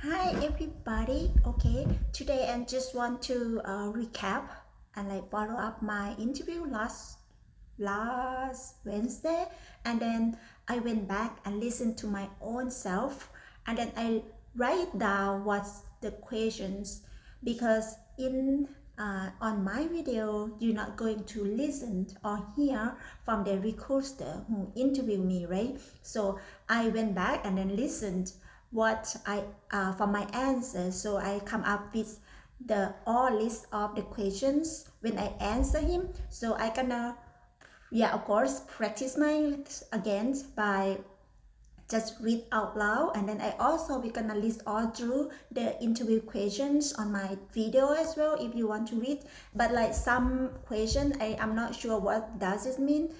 Hi everybody. Okay, today I just want to recap and follow up my interview last Wednesday, and then I went back and listened to my own self, and then I write down what's the questions, because in on my video you're not going to listen or hear from the recruiter who interviewed me, right? So I went back and then listened what I for my answers. So I come up with the all list of the questions when I answer him. So I gonna, yeah, of course, practice my again by just read out loud, and then I also we gonna list all through the interview questions on my video as well if you want to read. But some question I'm not sure what does it mean.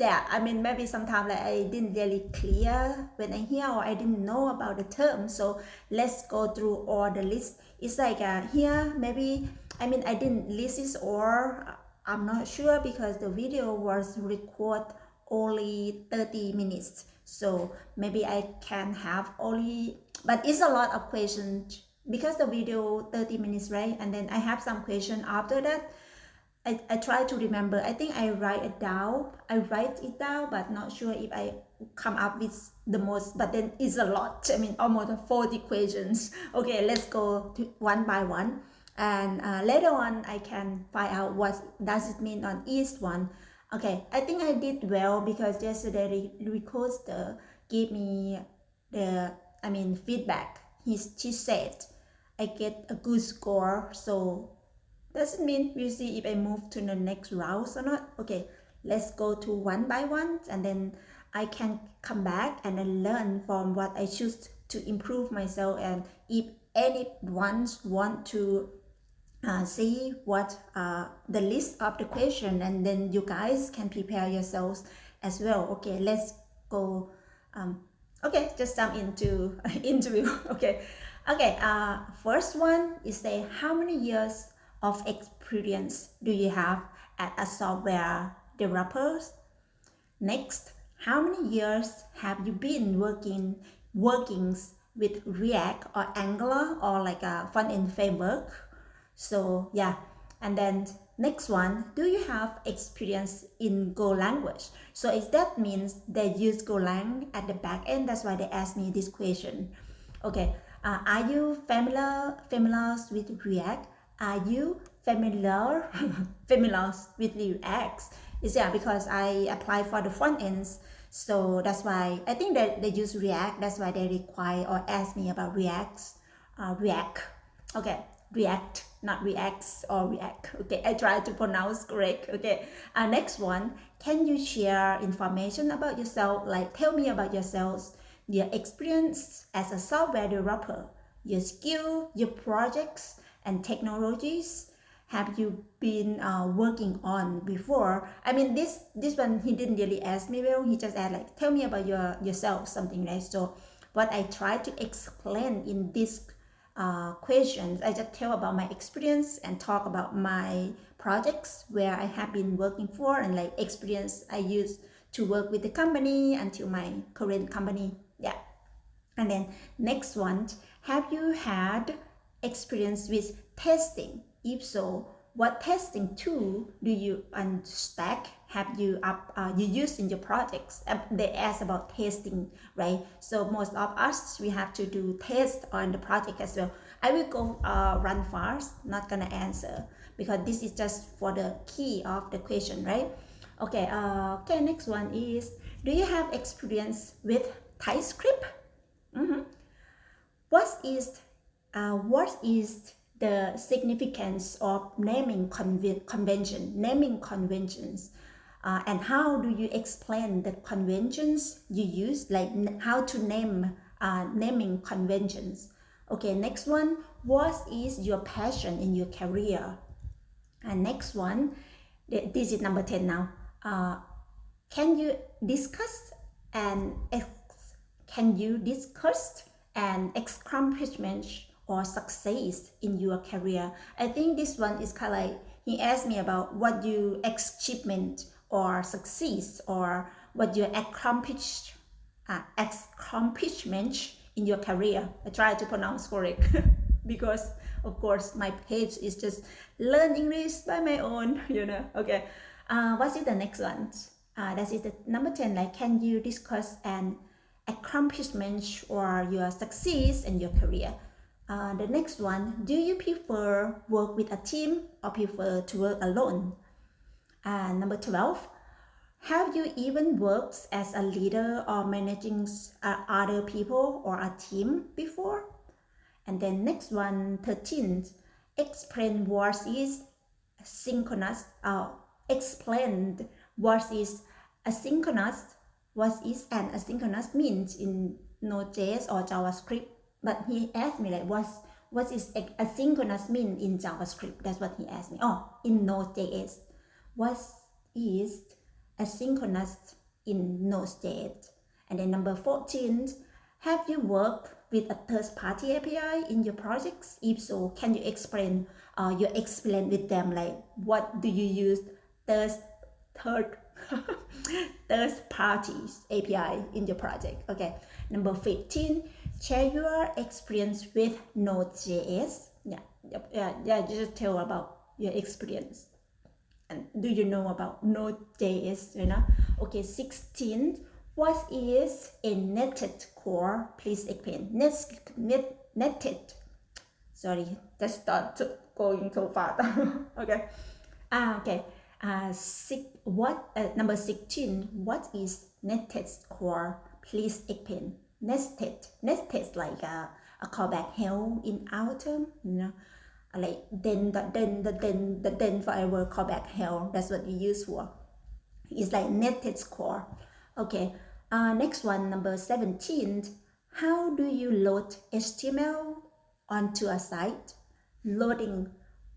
Yeah, I mean, maybe sometimes I didn't really clear when I hear, or I didn't know about the term. So let's go through all the list. It's here maybe, I mean, I didn't list it, or I'm not sure because the video was record only 30 minutes. So maybe I can have only, but it's a lot of questions because the video 30 minutes, right? And then I have some question after that. I try to remember. I think I write it down. But not sure if I come up with the most. But then it's a lot. I mean, almost 40 questions. Okay, let's go to one by one. And later on, I can find out what does it mean on each one. Okay, I think I did well because yesterday the recorder gave me the, I mean, feedback. She said I get a good score. So doesn't mean we'll see if I move to the next round or not. Okay, let's go to one by one, and then I can come back and then learn from what I choose to improve myself. And if anyone want to see what the list of the question, and then you guys can prepare yourselves as well. Okay, let's go. Okay, just jump into interview. Okay. First one is say, how many years of experience do you have as a software developer? Next, how many years have you been working with React or Angular or like a front-end framework? So yeah, and then next one, do you have experience in Go language? So if that means they use GoLang at the back end, that's why they asked me this question. Okay, are you familiar with React? Are you familiar with React? Is yeah, because I applied for the front ends, so that's why I think that they use React. That's why they require or ask me about React. Okay, React, not Reacts or React. Okay, I try to pronounce correct. Okay, next one, can you share information about yourself? Like tell me about yourselves, your experience as a software developer, your skill, your projects and technologies have you been working on before? I mean, this one he didn't really ask me well. He just asked like, tell me about yourself, something like so. What I try to explain in this questions, I just tell about my experience and talk about my projects where I have been working for, and like experience I used to work with the company until my current company. Yeah. And then next one, have you had experience with testing? If so, what testing tool do you and stack have you you use in your projects? They ask about testing, right? So most of us we have to do test on the project as well. I will go run fast, not gonna answer because this is just for the key of the question, right? Okay. Okay. Next one is, do you have experience with TypeScript? Mm-hmm. What is the significance of naming conventions, and how do you explain the conventions you use, like how to name naming conventions? Okay, next one, what is your passion in your career? And next one, this is number 10 now. Can you discuss and an accomplishment or success in your career? I think this one is kind of like he asked me about what you achievement or success or what you accomplishment in your career. I try to pronounce correct because of course my page is just learn English by my own, Okay, what is the next one? That is the number 10, like, can you discuss an accomplishment or your success in your career? The next one, do you prefer work with a team or prefer to work alone? Number 12, have you even worked as a leader or managing other people or a team before? And then next one, 13, explain what is synchronous. Explain what is asynchronous. What is an asynchronous means in Node.js or JavaScript? But he asked me like, what is asynchronous mean in JavaScript? That's what he asked me. Oh, in Node.js, what is asynchronous in Node.js? And then number 14, have you worked with a third-party API in your projects? If so, can you explain with them, like, what do you use third parties API in your project? Okay. Number 15, share your experience with Node.js. Just tell about your experience. And do you know about Node.js? Okay. 16, what is a netted core? Please explain. Netted. Sorry, that started going so fast. Okay. Okay. Number 16, what is netted core? Please explain. Nested like a callback hell in our term, like then forever callback hell. That's what we use for. It's like netted core. Okay. Next one, number 17. How do you load HTML onto a site? Loading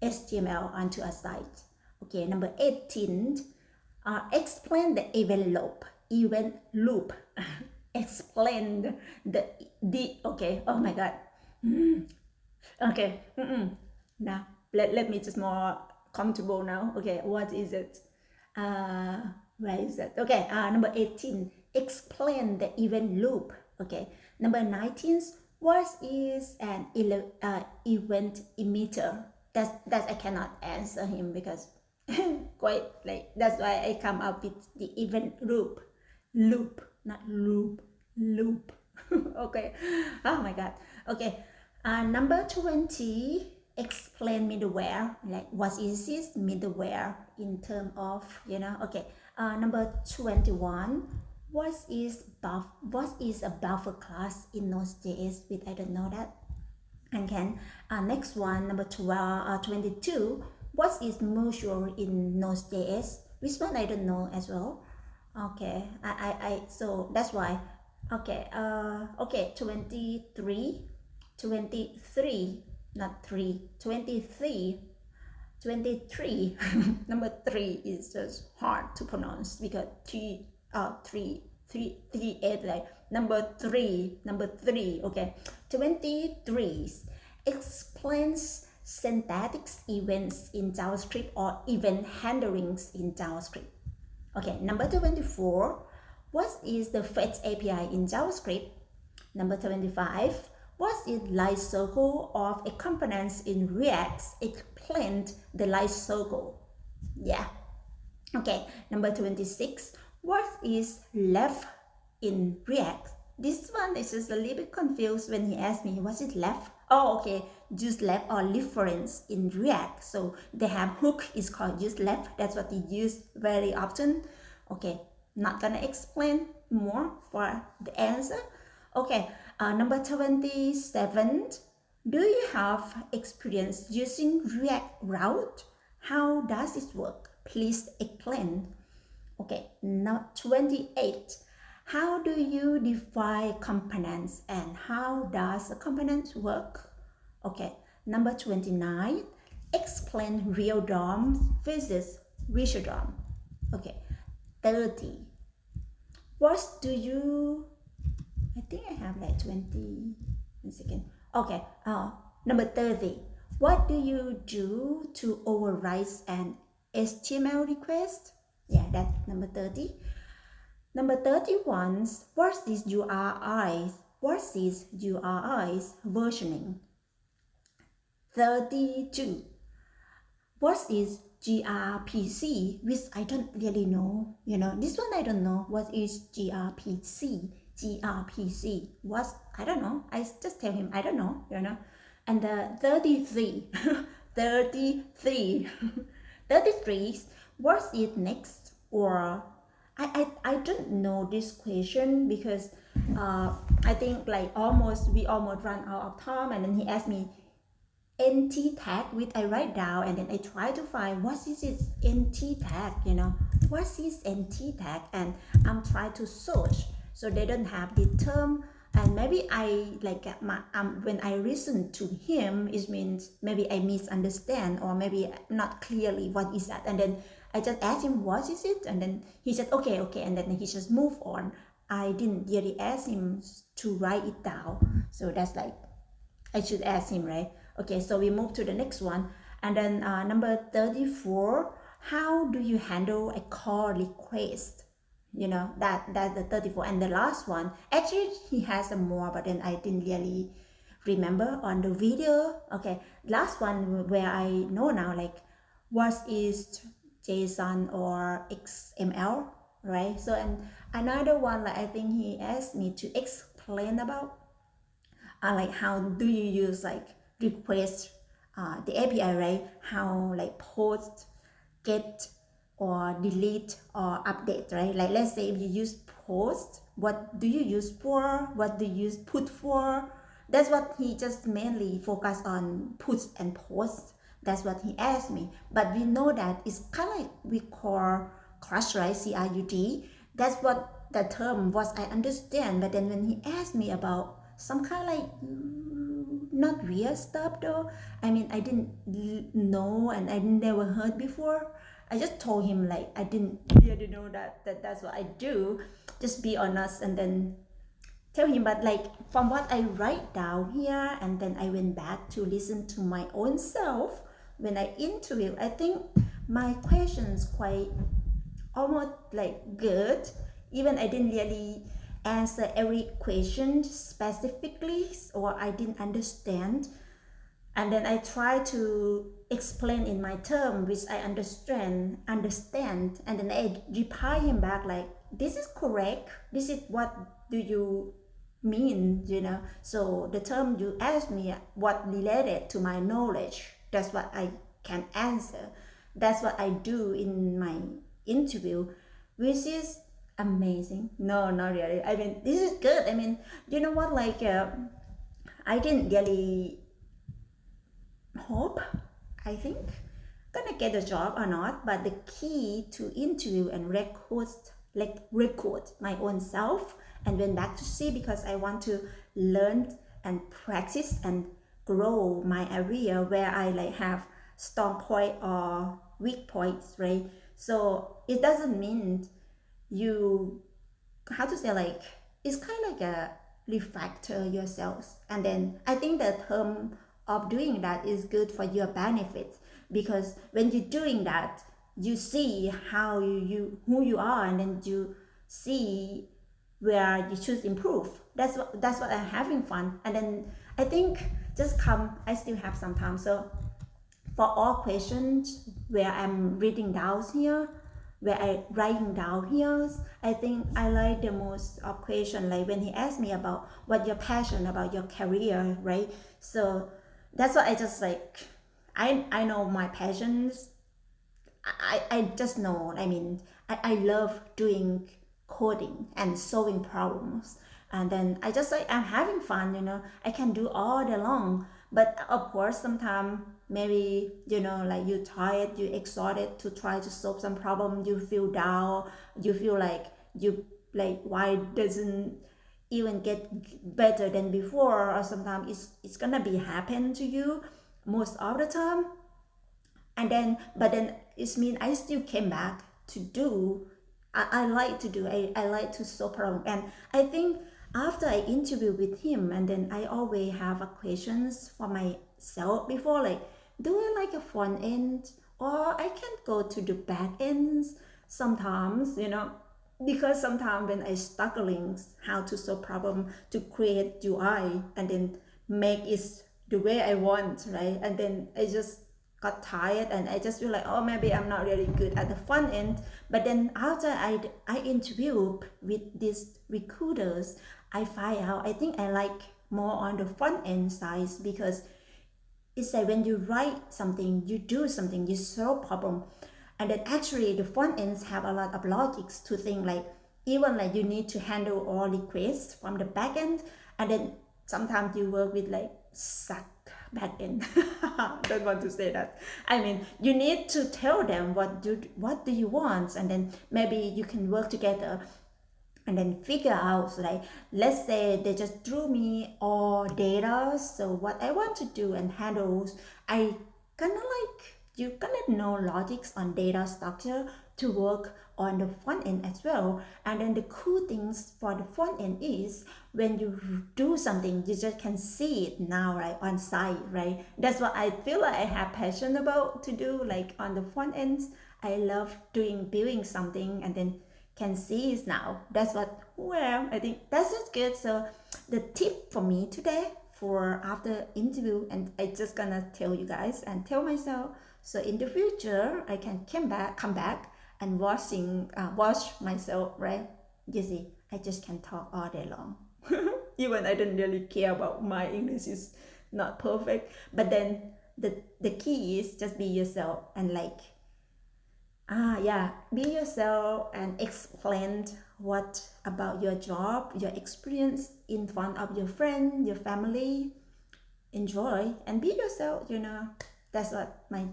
HTML onto a site. Okay. Number 18. Explain the event loop. Explain the okay. Oh my god. Okay. Now let me just more comfortable now. Okay. What is it? Where is that? Okay. Number 18. Explain the event loop. Okay. Number 19. What is an event emitter? That I cannot answer him because quite like, that's why I come up with the event loop, not loop. Okay. Oh my god. Okay. Number 20, explain middleware. Like, what is this middleware in terms of, Okay. Number 21, what is a buffer class in Node.js? I don't know that. And next one, number 22, what is module in Node.js? Which one I don't know as well. Okay, so that's why. Okay, 23, not 3, 23. Number 3 is just hard to pronounce because 3, 8, like number 3. Okay, 23 explains synthetic events in JavaScript or event handlings in JavaScript. Okay, number 24, what is the fetch API in JavaScript? Number 25, what is life cycle of a component in React? Explain the life cycle. Yeah. Okay, number 26, what is left in React? This one is just a little bit confused when he asked me, what is left? Oh, okay, use left or reference in React. So they have hook is called use left. That's what they use very often. Okay, not gonna explain more for the answer. Okay, number 27. Do you have experience using React route? How does it work? Please explain. Okay, now 28. How do you define components and how does a component work? Okay, number 29. Explain real DOM versus visual DOM. Okay, 30. What do you, I think I have like 20, 1 second. Okay, number 30. What do you do to override an HTML request? Yeah, that's number 30. Number 31, what is URI? what is URI's versioning? 32. What is gRPC? Which I don't really know. This one I don't know. What is gRPC? gRPC. What? I don't know. I just tell him I don't know. And 33. 33. 33. What is next? Or I don't know this question because I think like we almost run out of time, and then he asked me NT tag, which I write down, and then I try to find what is this NT tag, what is NT tag, and I'm trying to search, so they don't have the term, and maybe I like when I listen to him, it means maybe I misunderstand, or maybe not clearly what is that, and then I just asked him what is it, and then he said okay, and then he just moved on. I didn't really ask him to write it down, so that's like I should ask him, right? Okay, so we move to the next one, and then number 34. How do you handle a call request? That's the 34, and the last one. Actually, he has some more, but then I didn't really remember on the video. Okay, last one where I know now, like what is JSON or XML, right? So and another one, like I think he asked me to explain about like how do you use like request the API, right? How like post, get, or delete or update, right? Like let's say if you use post, what do you use for? What do you use put for? That's what he just mainly focused on, put and post. That's what he asked me. But we know that it's kind of like we call crush, right? CRUD. That's what the term was, I understand. But then when he asked me about some kind of like not real stuff though, I mean I didn't know and I never heard before. I just told him like I didn't really know that's what I do. Just be honest and then tell him. But like from what I write down here, and then I went back to listen to my own self when I interview, I think my questions quite almost like good. Even I didn't really answer every question specifically, or I didn't understand, and then I try to explain in my term which I understand, and then I reply him back like this is correct, this is what do you mean, so the term you asked me what related to my knowledge, that's what I can answer. That's what I do in my interview, which is amazing. No, not really. I mean, this is good. I mean, you know what, like I didn't really hope, I think, gonna get a job or not, but the key to interview and record my own self and went back to see, because I want to learn and practice and grow my area where I like have strong point or weak points, right? So it doesn't mean you, how to say, like it's kind of like a refactor yourself. And then I think the term of doing that is good for your benefit, because when you're doing that, you see how you who you are, and then you see where you should improve. That's what I'm having fun. And then I think just come, I still have some time, so for all questions where I'm reading down here, where I writing down here, I think I like the most of question, like when he asked me about what your passion about your career, right? So that's what I just like, I know my passions. I just know, I mean, I love doing coding and solving problems, and then I just like I'm having fun, I can do all day long. But of course sometimes maybe like you tired, you exhausted to try to solve some problem, you feel down, you feel like you like why doesn't even get better than before, or sometimes it's gonna be happen to you most of the time. And then but then it means I still came back to do, I like to do, I like to solve problem. And I think after I interview with him, and then I always have a questions for myself before, like do I like a front end, or I can go to the back ends sometimes, because sometimes when I struggling how to solve problem to create UI and then make it the way I want, right? And then I just got tired and I just feel like, oh, maybe I'm not really good at the front end. But then after I interviewed with these recruiters, I find out I think I like more on the front end side, because it's like when you write something, you do something, you solve problem, and then actually the front ends have a lot of logics to think, like even like you need to handle all requests from the back end, and then sometimes you work with like suck back end. Don't want to say that. I mean, you need to tell them what do you want, and then maybe you can work together and then figure out, so like let's say they just threw me all data, so what I want to do and handles, I kind of like you kind of know logics on data structure to work on the front end as well. And then the cool things for the front end is when you do something, you just can see it now, right, on site, right? That's what I feel like I have passion about to do, like on the front ends. I love building something and then can see it now. That's what, well, I think that's just good. So the tip for me today for after interview, and I just gonna tell you guys and tell myself, so in the future I can come back and watch myself, right? You see, I just can talk all day long. Even I don't really care about my English is not perfect, but then the key is just be yourself and like, yeah, be yourself and explain what about your job, your experience in front of your friend, your family. Enjoy and be yourself, you know. That's what my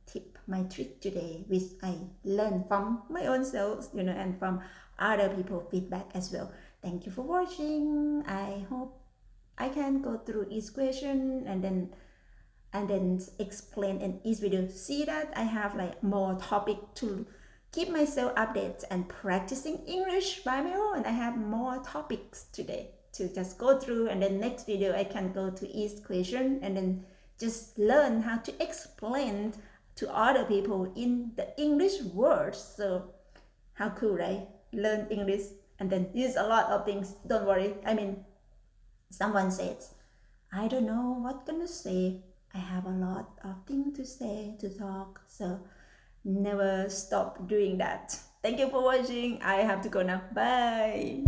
tip, my trick today, which I learned from my own self, you know, and from other people feedback as well. Thank you for watching. I hope I can go through each question and then explain in each video. See that I have like more topic to keep myself updated and practicing English by my own. I have more topics today to just go through, and then next video I can go to each question and then just learn how to explain to other people in the English words. So how cool, right? Learn English and then use a lot of things. Don't worry. I mean, someone says, I don't know what gonna say. I have a lot of things to say, to talk, so never stop doing that. Thank you for watching. I have to go now. Bye.